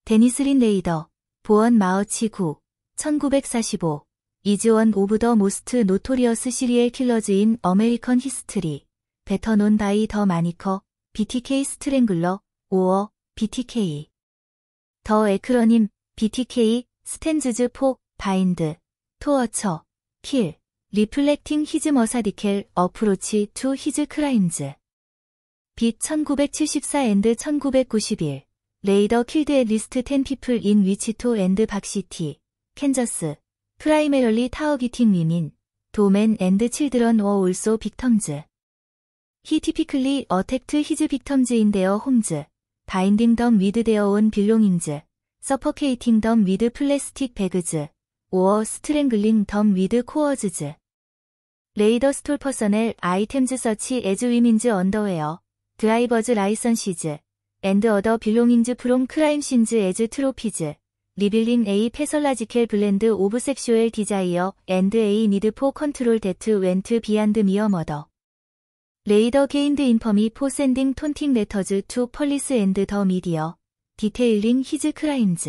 데니스 린 레이더, 보언 마어치 9, 1945, is one of the most notorious serial killers in American history, better known by the moniker BTK Strangler, or BTK. The acronym BTK stands for bind, torture, kill, reflecting his methodical approach to his crimes. 빛 1974 and 1991, 레이더 killed at least 10 people in Wichita and Buck City, Kansas, primarily targeting women, men and children were also victims. He typically attacked his victims in their homes, binding them with their own belongings, suffocating them with plastic bags, or strangling them with cords. 레이더 stole personal items such as women's underwear, driver's licenses, and other belongings from crime scenes as trophies, revealing a pathological blend of sexual desire and a need for control that went beyond mere murder. 레이더 gained infamy for sending taunting letters to police and the media, detailing his crimes.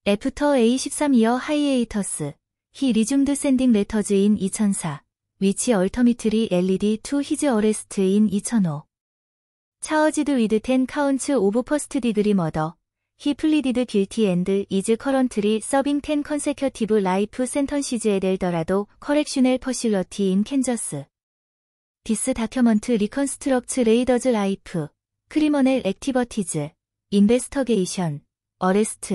After a 13-year hiatus, he resumed sending letters in 2004, which ultimately led to his arrest in 2005. Charged with 10 counts of first-degree murder, he pleaded guilty and is currently serving 10 consecutive life sentences at El Dorado Correctional Facility in Kansas. This document reconstructs Raider's life, criminal activities, investigation, arrest,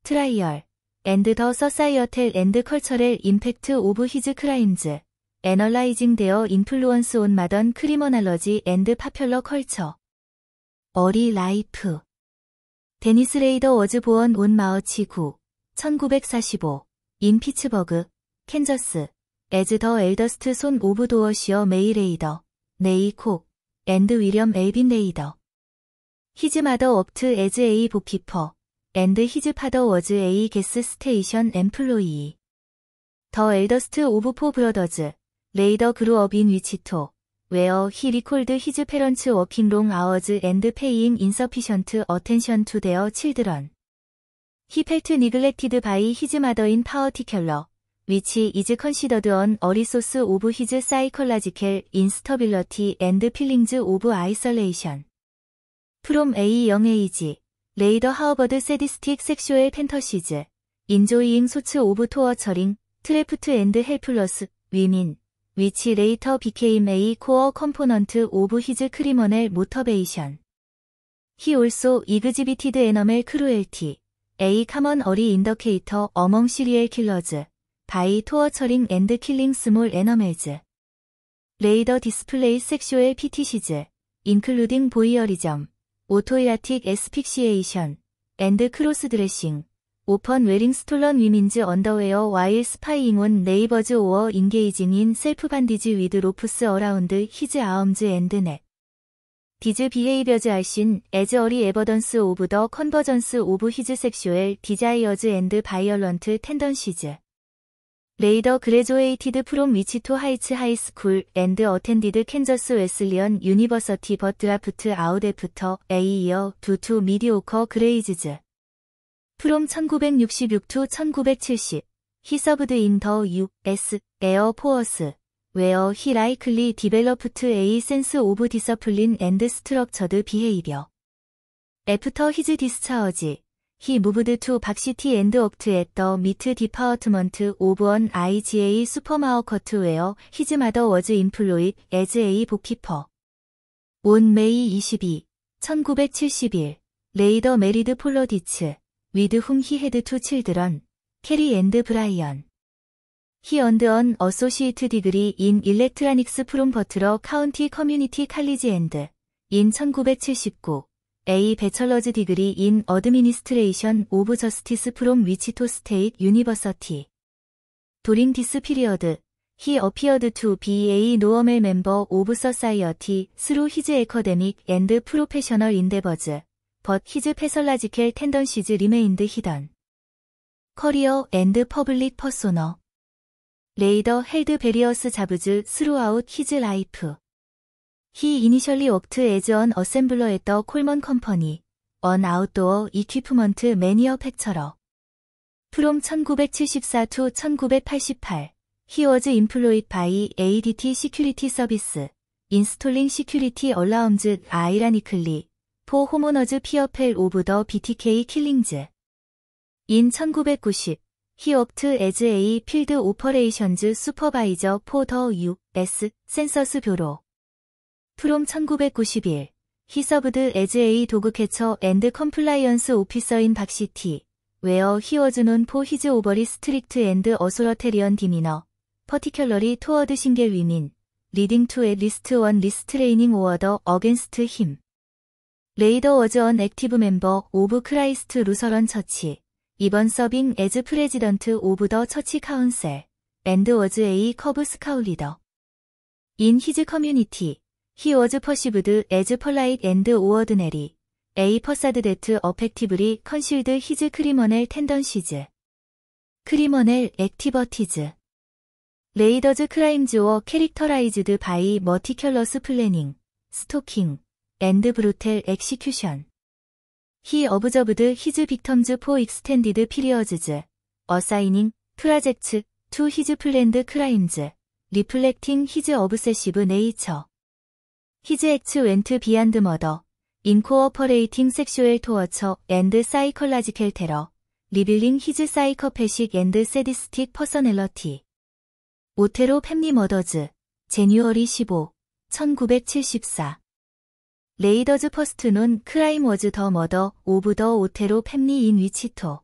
trial, and the societal and cultural impact of his crimes, analyzing their influence on modern criminology and popular culture. Early life. 데니스 레이더 was born on March 9, 1945, in Pittsburgh, Kansas, as the eldest son of Dorsey May Raider, née Cook, and William Elvin Raider. His mother worked as a bookkeeper, and his father was a gas station employee. The eldest of 4 brothers, Raider grew up in Wichita, where he recalled his parents working long hours and paying insufficient attention to their children. He felt neglected by his mother in particular, which is considered an early source of his psychological instability and feelings of isolation. From a young age, Raider harbored sadistic sexual fantasies, enjoying sorts of torturing, trapped and helpless women, which later became a core component of his criminal motivation. He also exhibited animal cruelty, a common early indicator among serial killers, by torturing and killing small animals. Raider displays sexual fetishes, including voyeurism, autoerotic asphyxiation, and cross-dressing, often wearing stolen women's underwear while spying on neighbors or engaging in self-bondage with ropes around his arms and neck. These behaviors are seen as early evidence of the convergence of his sexual desires and violent tendencies. Raider graduated from Wichita Heights High School and attended Kansas Wesleyan University but dropped out after a year due to mediocre grades. From 1966 to 1970, he served in the U.S. Air Force, where he likely developed a sense of discipline and structured behavior. After his discharge, he moved to Buck City and worked at the meat department of an IGA supermarket where his mother was employed as a bookkeeper. On May 22, 1971, Raider married Paula Ditch, with whom he had 2 children, Carrie and Brian. He earned an associate degree in electronics from Butler County Community College and, in 1979, a bachelor's degree in administration of justice from Wichita State University. During this period, he appeared to be a normal member of society through his academic and professional endeavors, but his pathological tendencies remained hidden. Career and public persona. Raider held various jobs throughout his life. He initially worked as an assembler at the Coleman Company, 언 아웃도어 이퀴프먼트 매니어팩처러. From 1974 to 1988, he was employed by ADT Security Service, installing security alarms ironically, for homeowners fearful of the BTK killings. In 1990, he worked as a field operations supervisor for the U.S. Census Bureau. From 1991, he served as a dog catcher and compliance officer in Park City, where he was known for his overly strict and authoritarian demeanor, particularly toward single women, leading to at least one restraining order against him. Raider was an active member of Christ Lutheran Church, even serving as president of the church council, and was a Cub Scout leader. In his community, he was perceived as polite and ordinary, a facade that effectively concealed his criminal tendencies. Criminal activities. Raider's crimes were characterized by meticulous planning, stalking, and brutal execution. He observed his victims for extended periods, assigning projects to his planned crimes, reflecting his obsessive nature. His acts went beyond murder, incorporating sexual torture and psychological terror, revealing his psychopathic and sadistic personality. 오테로 패밀리 머더즈, 제뉴어리 15, 1974. 레이더즈 퍼스트 논 크라임 워즈 더 머더 오브 더 오테로 패밀리 인 위치토.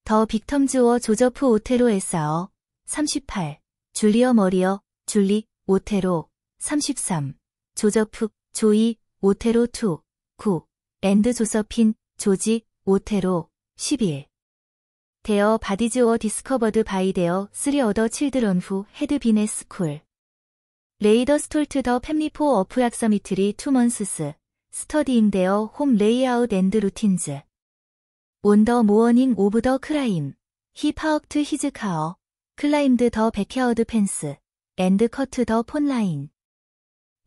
더 빅텀즈 워 조저프 오테로 에사어, 38. 줄리어 머리어, 줄리, 오테로, 33. 조저프, 조이, 오테로 2, 9. 앤드 조서핀, 조지, 오테로, 11. 데어 바디즈 워 디스커버드 바이 데어 3 어더 칠드런 후 헤드 비네 스쿨. 레이더 스톨트 더 패밀리 포 어프락서미트리 2 months, 스터디잉 데어 홈 레이아웃 앤드 루틴즈. 온 더 모어닝 오브 더 크라임, 히 파워크트 히즈 카어, 클라임드 더 백헤어드 펜스, 앤드 커트 더 폰라인.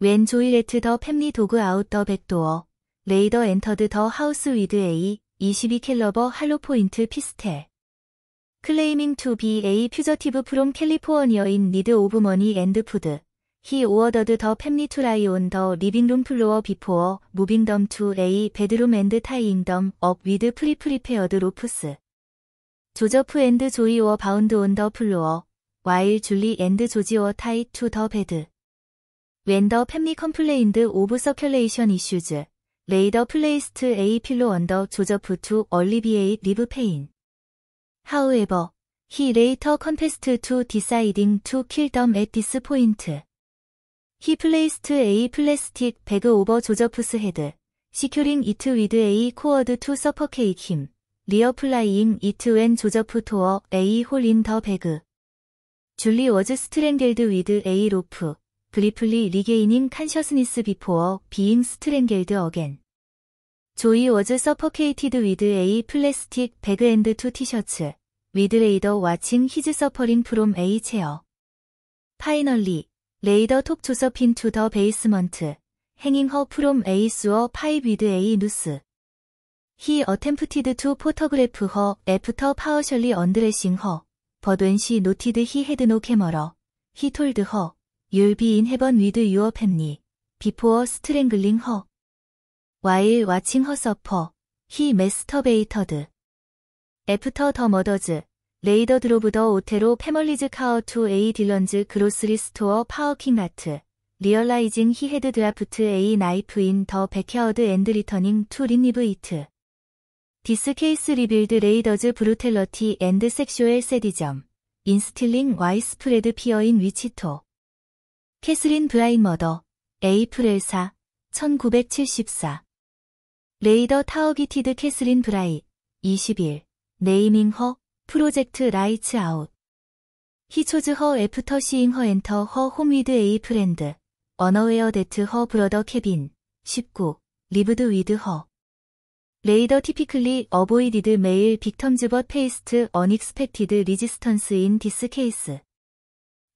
웬 조이레트 더 패밀리 도그 아웃 더 백도어, 레이더 엔터드 더 하우스 위드 A, 22 캘러버 할로 포인트 피스텔. Claiming to be a fugitive from California in need of money and food, he ordered the family to lie on the living room floor before moving them to a bedroom and tying them up with pre-prepared ropes. Joseph and Joey were bound on the floor, while Julie and George were tied to the bed. When the family complained of circulation issues, Raider placed a pillow under Joseph to alleviate live pain. However, he later confessed to deciding to kill them at this point. He placed a plastic bag over Joseph's head, securing it with a cord to suffocate him, reapplying it when Joseph tore a hole in the bag. Julie was strangled with a rope, briefly regaining consciousness before being strangled again. Joey was suffocated with a plastic bag and 2 t-shirts, with Raider watching his suffering from a chair. Finally, Raider took Josephine to the basement, hanging her from a sewer pipe with a noose. He attempted to photograph her after partially undressing her, but when she noted he had no camera, he told her, "You'll be in heaven with your family," before strangling her. While watching her suffer, he masturbated. After the murders, Raider drove the Otero family's car to a Dillon's grocery store parking lot, realizing he had dropped a knife in the backyard and returning to retrieve it. This case revealed Raider's brutality and sexual sadism, instilling widespread fear in Wichita. 캐스린 브라인 머더, 에이프릴 4, 1974. 레이더 타어기티드 캐스린 브라이, 21, 네이밍 허, 프로젝트 라이츠 아웃. He chose her after seeing her enter her home with a friend, unaware that her brother Kevin, 19, lived with her. Raider typically avoided male victims but faced unexpected resistance in this case.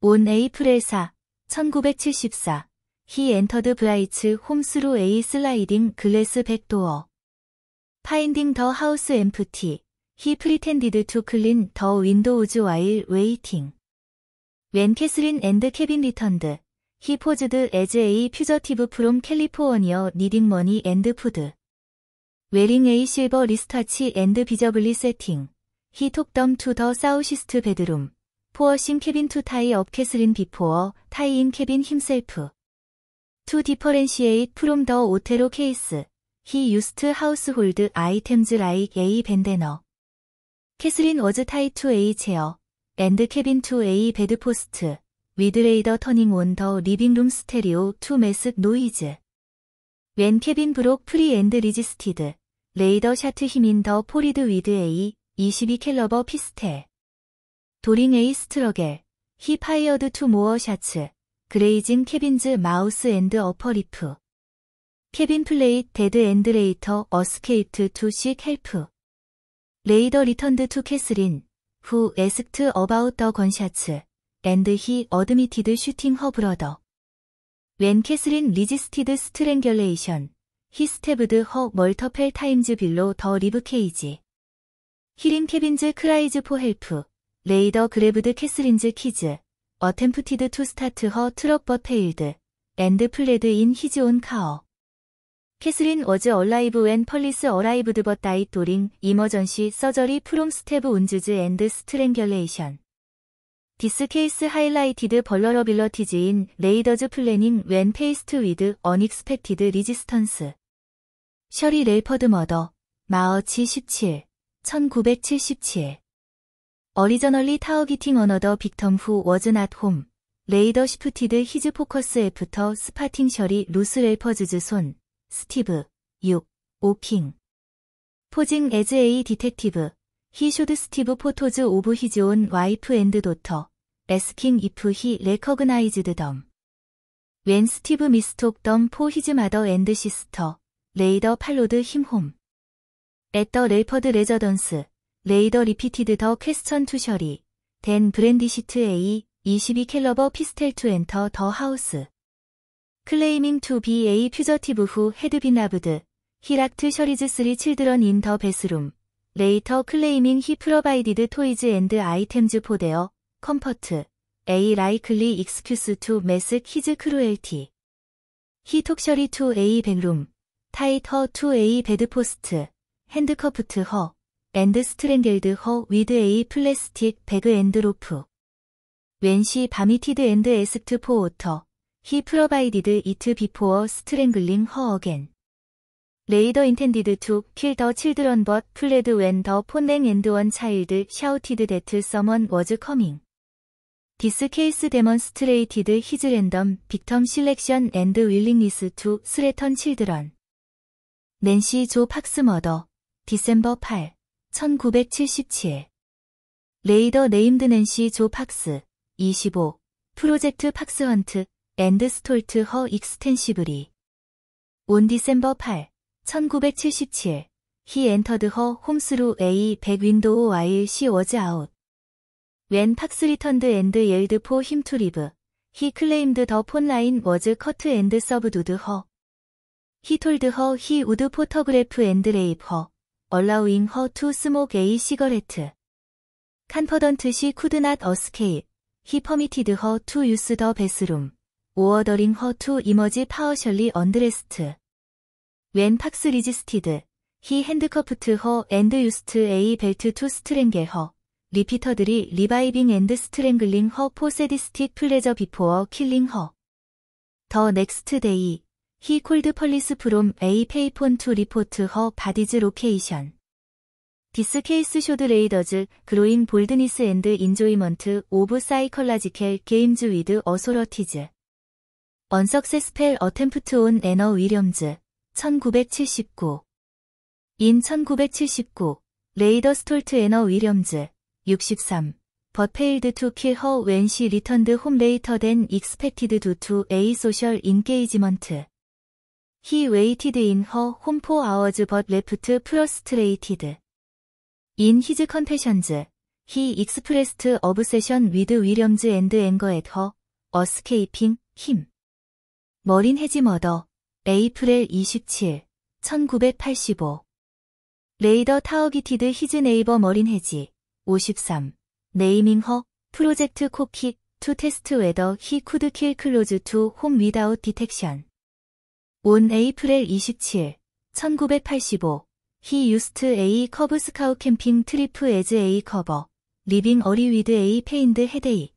On April 4, 1974, he entered Bright's home through a sliding glass back door. Finding the house empty. He pretended to clean the windows while waiting. When Catherine and Kevin returned, he posed as a fugitive from California needing money and food. Wearing a silver wristwatch and visibly sweating, he took them to the southeast bedroom, forcing Kevin to tie up Catherine before tying Kevin himself. To differentiate from the Othello case, he used household items like a bandana. Catherine was tied to a chair, and Kevin to a bedpost, with radar turning on the living room stereo to mask noise. When Kevin broke free and resisted, radar shot him in the forehead with a 22 caliber pistol. During a struggle, he fired 2 more shots, grazing Kevin's mouth and upper lip. Kevin played dead and later escaped to seek help. Later returned to Catherine, who asked about the gunshots, and he admitted shooting her brother. When Catherine resisted strangulation, he stabbed her multiple times below the rib cage. Hearing Kevin's cries for help, later grabbed Catherine's keys, attempted to start her truck but failed, and fled in his own car. Catherine was alive when police arrived but died during emergency surgery from stab wounds and strangulation. This case highlighted vulnerabilities in Raiders' planning when faced with unexpected resistance. 셔리 렐퍼드 머더, 마어치 17, 1977. Originally targeting another victim who was not home, Raider shifted his focus after spotting 셔리 루스 렐퍼즈's son, Steve, 6, Oking. Posing as a detective, he showed Steve photos of his own wife and daughter, asking if he recognized them. When Steve mistook them for his mother and sister, Raider followed him home. At the Relford residence, Raider repeated the question to 셔리, then brandished a 22 caliber pistol to enter the house. Claiming to be a fugitive who had been robbed, he locked 셔리's 3 children in the bathroom, later claiming he provided toys and items for their comfort, a likely excuse to mask his cruelty. He took 셔리 to a bedroom, tied her to a bedpost, handcuffed her, and strangled her with a plastic bag and rope. When she vomited and asked for water, he provided it before strangling her again. Raider intended to kill the children but fled when the phone rang and one child shouted that someone was coming. This case demonstrated his random victim selection and willingness to threaten children. 낸시 조 팍스 머더, 디셈버 8, 1977. 레이더 네임드 낸시 조 팍스, 25, 프로젝트 팍스 헌트, and stole her extensively. On December 8, 1977, he entered her home through a back window while she was out. When Fox returned and yelled for him to leave, he claimed the phone line was cut and subdued her. He told her he would photograph and rape her, allowing her to smoke a cigarette. Confident she could not escape, he permitted her to use the bathroom, ordering her to emerge partially undressed. When Fox resisted, he handcuffed her and used a belt to strangle her, repeatedly reviving and strangling her for sadistic pleasure before killing her. The next day, he called police from a payphone to report her body's location. This case showed Raiders' growing boldness and enjoyment of psychological games with authorities. Unsuccessful attempt on Anna Williams, 1979. In 1979, Raider stole Anna Williams, 63, but failed to kill her when she returned home later than expected due to a social engagement. He waited in her home for hours but left frustrated. In his confessions, he expressed obsession with Williams and anger at her, escaping him. 머린 해지 머더, 에이프릴 27, 1985. 레이더 타어기티드 히즈 네이버 머린 해지. 53. 네이밍 허, 프로젝트 코키, 투 테스트 웨더 히 쿠드 킬 클로즈 투 홈 위다웃 디텍션. 온 에이프릴 27, 1985. 히 유스트 A 커브 스카우 캠핑 트리프 에즈 A 커버. 리빙 어리 위드 A 페인드 헤데이.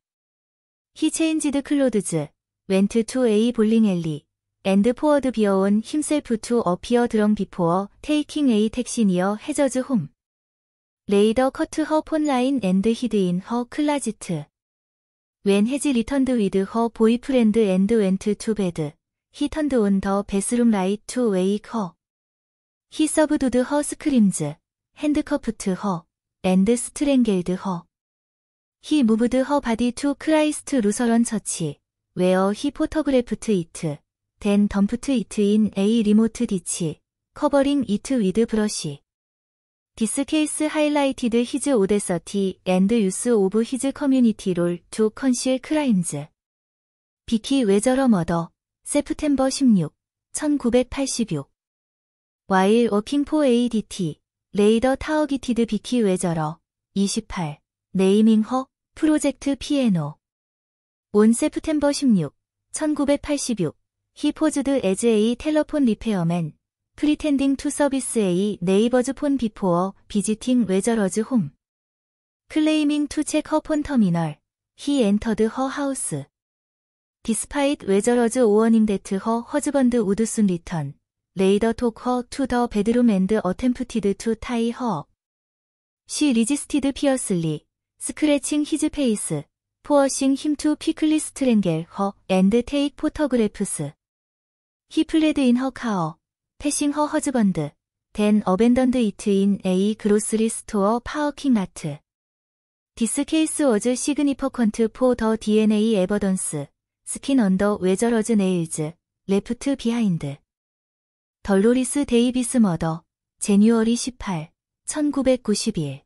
히 체인지드 클로드즈. 웬트 투 A 볼링 앨리. 앤드 포워드 비어온 힘셀프 투 어피어 드렁 비포어 테이킹 A 택시 니어 해저즈 홈. 레이더 커트 허 폰라인 앤드 히드인 허 클라지트. 웬 해지 리턴드 위드 허 보이프렌드 앤드 웬트 투 베드. 히 턴드 온 더 베스룸 라이트 투 웨이크 허. 히 서브두드 허 스크림즈. 핸드커프트 허. 앤드 스트랭겔드 허. 히 무브드 허 바디 투 크라이스트 루서런 처치. 웨어 히 포터그래프트 이트. 댄 덤프트 이트 인 A 리모트 디치. 커버링 이트 위드 브러시. 디스 케이스 하이라이티드 히즈 오데서티 앤드 유스 오브 히즈 커뮤니티 롤 투 컨실 크라임즈. 비키 웨저러 머더. 세프템버 16, 1986. 와일 워킹 포 ADT. 레이더 타어기티드 비키 웨저러. 28. 네이밍 허, 프로젝트 피에노. 온 세프템버 16, 1986. 히 포즈드 에즈 A 텔러폰 리페어맨. 프리텐딩 투 서비스 A 네이버즈 폰 비포어 비지팅 웨저러즈 홈. 클레이밍 투 체크 허 폰 터미널. 히 엔터드 허 하우스. 디스파이트 웨저러즈 오어닝 데트 허 허즈번드 우드순 리턴. 레이더 톡 허 투 더 베드룸 앤드 어템프티드 투 타이 허. 시 리지스티드 피어슬리. 스크래칭 히즈 페이스. 포어싱 힘 투 피클리 스트랭겔 허 앤드 테이크 포터그래프스. 히 플레드 인 허 카어. 패싱 허 허즈번드. 댄 어벤던드 이트 인 A 그로스리 스토어 파워킹 라트. 디스 케이스 워즈 시그니퍼 컨트 포 더 DNA 에버던스. 스킨 언더 웨저러즈 네일즈. 레프트 비하인드. 덜로리스 데이비스 머더. 제뉴어리 18, 1991.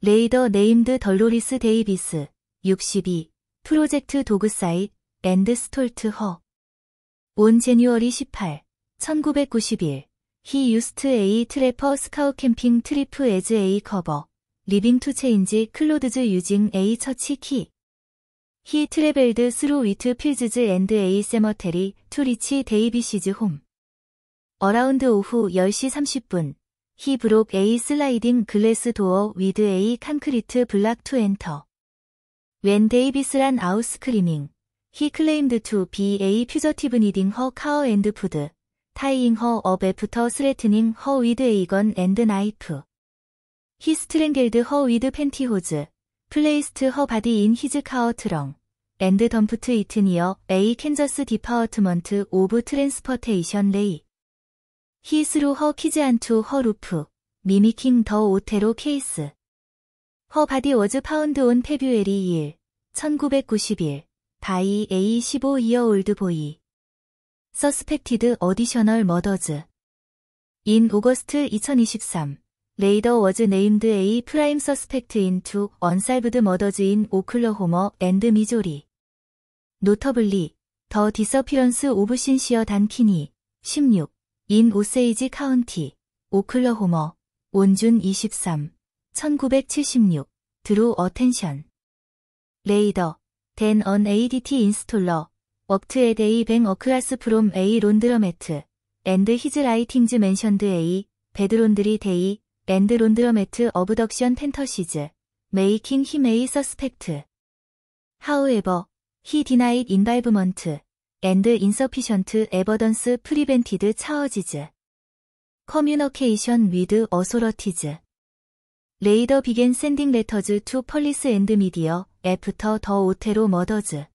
레이더 네임드 덜로리스 데이비스. 62. 프로젝트 도그사이트 앤드 스톨트 허. 온 제뉴어리 18, 1991. 히 유스트 A 트래퍼 스카우 캠핑 트리프 에즈 A 커버. 리빙 투 체인지 클로드즈 유징 A 처치 키. 히 트래벨드 스루 위트 필즈즈 앤드 A 세머테리 투 리치 데이비시즈 홈. 어라운드 오후 10시 30분. 히 브록 A 슬라이딩 글래스 도어 위드 A 칸크리트 블락 투 엔터. 웬 데이비스란 아웃 스크리밍. 히 클레임드 투 비 A 퓨저티브 니딩 허 카어 앤드 푸드. 타이잉 허 업 애프터 스레트닝 허 위드 에이건 앤드 나이프. 히 스트랭겔드 허 위드 팬티호즈. 플레이스트 허 바디 인 히즈 카어 트렁. 앤드 덤프트 이트니어 A 캔저스 디파워트먼트 오브 트랜스퍼테이션 레이. 히 스루 허 키즈 안투 허 루프. 미미킹 더 오테로 케이스. 허 바디 워즈 파운드 온 페뷰에리 1, 1991. 바이 A 15이어 올드 보이. 서스펙티드 어디셔널 머더즈. 인 오거스트 2023. 레이더 워즈 네임드 A 프라임 서스펙트 인투 언살브드 머더즈 인 오클러호머 앤드 미조리. 노터블리 더 디서피런스 오브 신시어 단키니. 16. 인 오세이지 카운티. 오클러호머. 온준 23. 1976. 드루 어텐션. 레이더. 댄 언 ADT 인스톨러. 워크트 앳 A 뱅 어클라스 프롬 A 론드러매트. 앤드 히즈 라이팅즈 멘션드 A. 베드론드리 데이. 앤드 론드러매트 어브덕션 펜터시즈. 메이킹 힘 A 서스펙트. 하우에버. 히 디나잇 인발브먼트. 앤드 인서피션트 에버던스 프리벤티드 차어지즈. 커뮤너케이션 위드 어소러티즈. 레이더 비겐 샌딩 레터즈 투 펄리스 앤드 미디어 애프터 더 오테로 머더즈.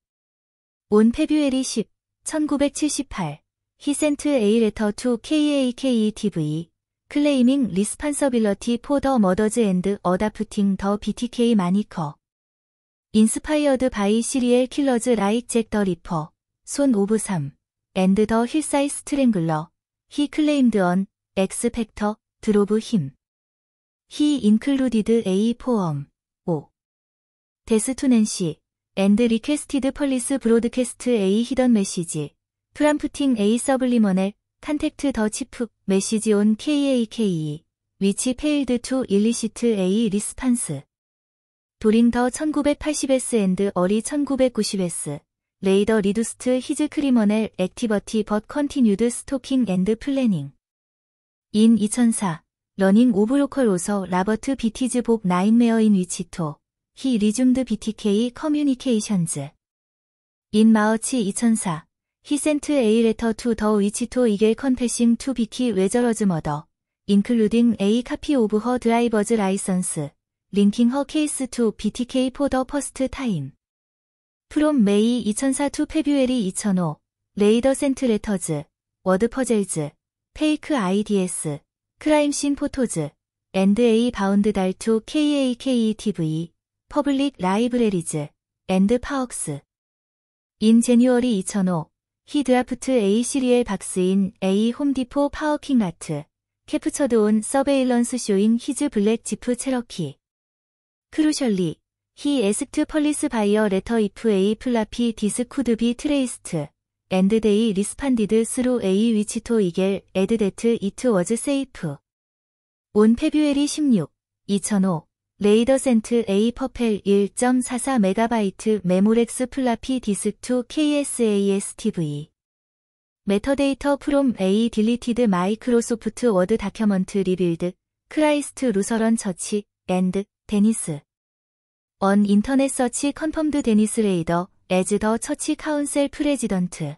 온 페뷰에리 10, 1978. 히 센트 A 레터 투 KAKETV. 클레이밍 리스판서빌러티 포 더 머더즈 앤드 어다프팅 더 BTK 마니커. 인스파이어드 바이 시리엘 킬러즈 라이크 잭 더 리퍼. 손 오브 3. 앤드 더 힐사이 스트랭글러. 히 클레임드 언 엑스 팩터 드로브 힘. 히 인클루디드 A 포엄. 5. 데스 투 낸시. 앤드 리퀘스티드 펄리스 브로드캐스트 A 히던 메시지. 프람프팅 A 서블리머넬. 컨택트 더 치프 메시지 온 KAKE. 위치 페일드 투 일리시트 A 리스판스. 도링 더 1980S 앤드 어리 1990S. 레이더 리두스트 히즈 크리머넬 액티버티 벗 컨티뉴드 스토킹 앤드 플래닝. 인 2004. 러닝 오브 로컬 오서 라버트 비티즈 복 나인메어 인 위치토. 히 리줌드 BTK 커뮤니케이션즈. 인 마어치 2004. 히 센트 A 레터 투 더 위치토 이겔 컨페싱 투 비키 웨저러즈 머더. 인클루딩 A 카피 오브 허 드라이버즈 라이선스. 링킹 허 케이스 투 BTK 포 더 퍼스트 타임. 프롬 메이 2004 투 페뷰에리 2005. 레이더 센트 레터즈. 워드 퍼즐즈. 페이크 IDS. 크라임씬 포토즈. 앤드 A 바운드 달 투 KAKETV. 퍼블릭 라이브레리즈. 앤드 파웍스. 인 제뉴어리 2005. 히 드라프트 A 시리엘 박스인 A 홈디포 파워킹 라트. 캡처드 온 서베일런스 쇼잉 히즈 블랙 지프 체러키. 크루셜리. 히 에스크트 펄리스 바이어 레터 이프 A 플라피 디스 쿠드 비 트레이스트. 앤드 데이 리스판디드 스루 A 위치토 이겔 에드 데트 이트 워즈 세이프. 온 페뷰에리 16. 2005. 레이더 센트 A 퍼펠 1.44 메가바이트 메모렉스 플라피 디스크 투 KSASTV. 메터데이터 프롬 A 딜리티드 마이크로소프트 워드 다큐먼트 리빌드. 크라이스트 루서런 처치 앤드 데니스. 언 인터넷 서치 컨펌드 데니스 레이더 에즈 더 처치 카운셀 프레지던트.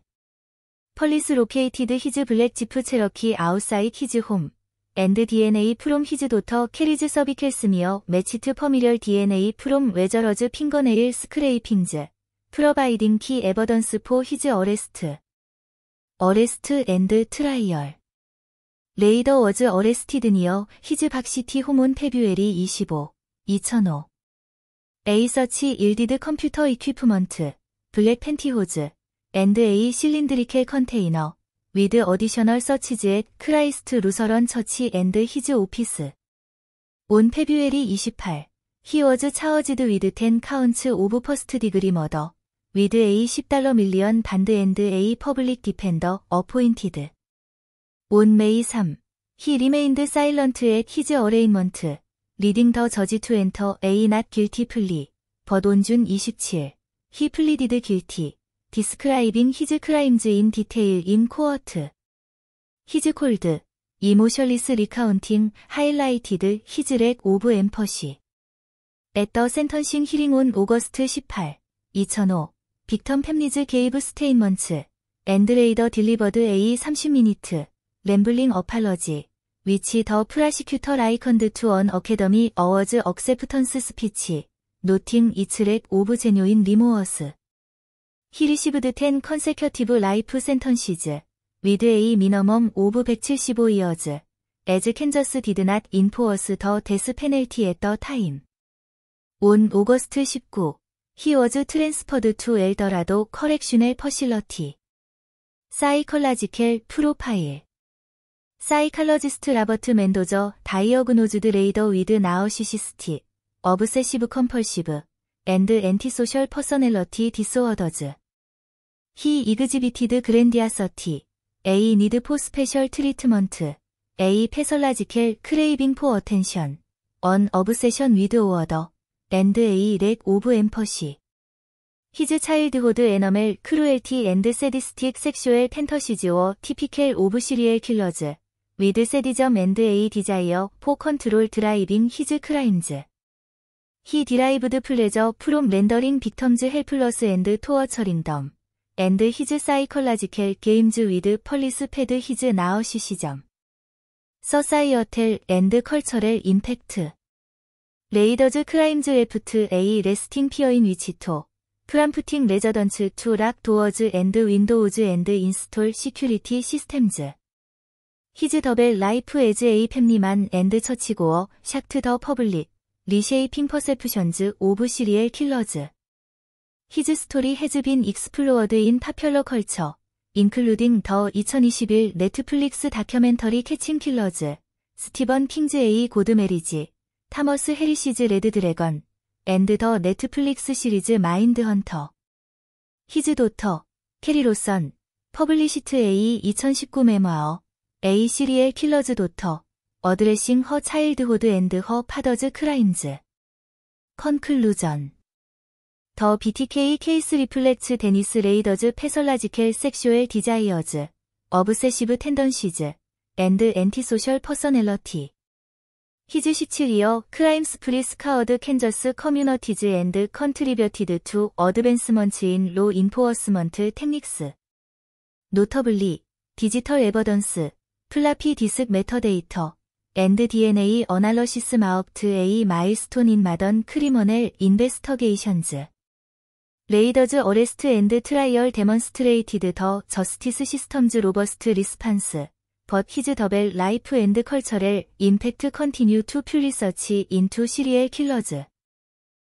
펄리스 로케이티드 히즈 블랙 지프 체러키 아웃사이드 히즈 홈. 앤드 DNA 프롬 히즈 도터 캐리즈 서비켈스미어 매치트 퍼미럴 DNA 프롬 웨저러즈 핑거네일 스크레이핑즈. 프로바이딩 키 에버던스 포 히즈 어레스트. 어레스트 앤드 트라이얼. 레이더 워즈 어레스티드 니어 히즈 박시티 홈온 페뷰에리 25. 2005. A 서치 일디드 컴퓨터 이퀴프먼트. 블랙 팬티호즈. 앤드 A 실린드리켈 컨테이너. 위드 어디셔널 서치즈 앳 크라이스트 루서런 처치 앤드 히즈 오피스. 온 페뷰에리 28. 히 워즈 차어지드 위드 10 카운츠 오브 퍼스트 디그리 머더. 위드 A $10 밀리언 반드 앤드 A 퍼블릭 디펜더 어포인티드. 온 메이 3. 히 리메인드 사일런트 앳 히즈 어레인먼트. 리딩 더 저지 투 엔터 A not guilty 플리. 버돈준 27. 히 플리디드 길티. 디스크라이빙 히즈 크라임즈 인 디테일 인 코어트. 히즈 콜드. 이모셜리스 리카운팅 하이라이티드 히즈 렉 오브 엠퍼시. 앳 더 센턴싱 히링 온 오거스트 18. 2005. 빅텀 팹리즈 게이브 스테인먼츠. 앤드레이더 딜리버드 A 30미니트. 램블링 어팔러지. 위치 더 프라시큐터 라이컨드 투 언 어캐더미 어워즈 억세프턴스 스피치. 노팅 이츠렉 오브 제뉴인 리모어스. 히 리시브드 10 컨세큐티브 라이프 센턴시즈. 위드 A 미너멈 오브 175 이어즈. 에즈 캔저스 디드낫 인포어스 더 데스 페널티 앳 더 타임. 온 오거스트 19. 히 워즈 트랜스퍼드 투 엘더라도 커렉슈넬 퍼실러티. 사이컬라지켈 프로파일. 사이칼러지스트 라버트 멘도저 다이어그노즈드 레이더 위드 나우시시스티. 어브세시브 컴펄시브. 앤드 앤티소셜 퍼서넬러티 디스워더즈. 히 이그지비티드 그랜디아 서티. A 니드 포 스페셜 트리트먼트. A 패설라지켈 크레이빙 포 어텐션. 언 어브세션 위드 오어더. 앤드 A 렉 오브 엠퍼시. 히즈 차일드호드 에너멜 크루엘티 앤드 세디스틱 섹슈얼 팬터시즈워 티피켈 오브 시리얼 킬러즈. 위드 세디점 앤드 A 디자이어 포 컨트롤 드라이빙 히즈 크라임즈. 히 디라이브드 플레저 프롬 렌더링 빅텀즈 헬플러스 앤드 토어처링덤. 앤드 히즈 사이컬라지켈 게임즈 위드 펄리스 패드 히즈 나우시 시점. 서사이어텔 앤드 컬처렐 임팩트. 레이더즈 크라임즈 레프트 A 레스팅 피어인 위치토. 프람프팅 레저던츠 투 락 도어즈 앤드 윈도우즈 앤드 인스톨 시큐리티 시스템즈. 히즈 더벨 라이프 에즈 A 팹리만 앤드 처치고어 샥트 더 퍼블릭. 리쉐이핑 퍼셉션즈 오브 시리얼 킬러즈. 히즈 스토리 해즈 빈 익스플로어드 인 파퓰러 컬처. 인클루딩 더 2021 넷플릭스 다큐멘터리 캐칭 킬러즈. 스티번 킹즈 A 고드 메리지. 타머스 해리시즈 레드 드래건. 앤드 더 넷플릭스 시리즈 마인드 헌터. 히즈 도터. 캐리 로선. 퍼블리시트 A 2019 메모어. A 시리얼 킬러즈 도터. 어드레싱 허 차일드호드 앤드 허 파더즈 크라임즈. 컨클루전. 더 BTK 케이스 리플렉츠 데니스 레이더즈 패설라지켈 섹슈얼 디자이어즈. 어브세시브 텐던시즈. 앤드 앤티소셜 퍼서넬러티. 히즈 17이어 크라임 스프리 스카어드 캔저스 커뮤너티즈 앤드 컨트리뷰티드 투 어드밴스먼츠 인 로 인포어스먼트 텍닉스. 노터블리, 디지털 에버던스, 플라피 디스크 메터데이터, 앤드 DNA 어날러시스 마업트 A 마일스톤 인 마던 크리머넬 인베스터게이션즈. 레이더즈 어레스트 앤드 트라이얼 데몬스트레이티드 더 저스티스 시스템즈 로버스트 리스판스. But his double life and cultural impact continue to fuel research into serial killers.